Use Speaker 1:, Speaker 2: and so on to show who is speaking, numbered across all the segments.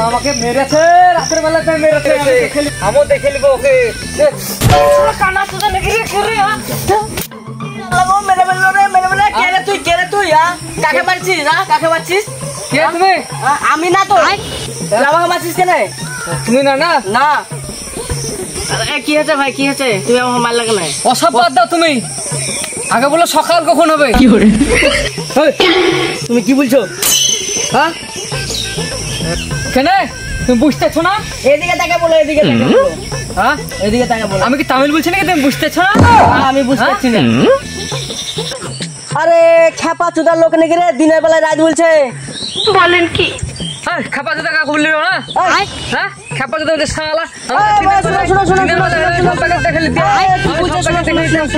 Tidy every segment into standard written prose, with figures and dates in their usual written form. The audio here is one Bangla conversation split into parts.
Speaker 1: আমাকে মেরেছে রাতের বেলাতে মেরেছে আমিও দেখে নিব ওকে কানা সুদা নাকি রে করে লাগো মেরে কে রে তুই কাকে মারছিস না কাকে মারছিস কে তুমি আমি না তো আমাকে মারছিস কেন তুমি না না না আরে কি হচ্ছে ভাই কি হচ্ছে তুমি আমাকে মারলা কেন ওসব বাদ দাও তুমি আগে বলো সকাল কখন হবে কি করে তুমি কি বলছো হ্যাঁ কেন তুমি বুঝতেছো না এদিকে তাকে বলো এদিকে তাকে বলো হ্যাঁ এদিকে তাকে বলো আমি কি তামিল বলছি নাকি তুমি বুঝতেছো না আমি বুঝতে পারছি না আরে খাপা চুদার লোক নাকি রে দিনের বেলায় রাত বলছে বলেন কি হ্যাঁ খাপা চুদা কাকে বললি না হ্যাঁ খাপা চুদা বলতে শালা শুনো দেখে লিতে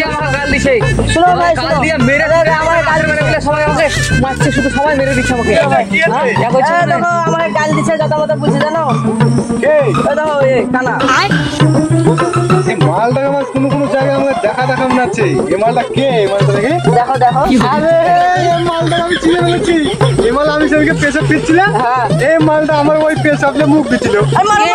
Speaker 1: আমাকে গাল দিছে শুনো ভাই গাল দিয়ে মেরে আমার গাল মেরে সবাই আমাকে মারছে শুধু সবাই মেরে দিচ্ছে আমাকে দেখো আমার গাল দিছে যত মত বুঝে জানো কে দেখো এই কানা
Speaker 2: এই মালটা আমার কোন জায়গায় আমার দেখা মনে আছে এই মালটা কে এই মালটা দেখি
Speaker 1: দেখো
Speaker 2: আরে এই মালটা আমি চিনে ফেলেছি এই মাল আমি সেদিকে পেছাব পিচ্ছিলাম এই মালটা আমার ওই পেছাবলে মুখ দিছিল মারো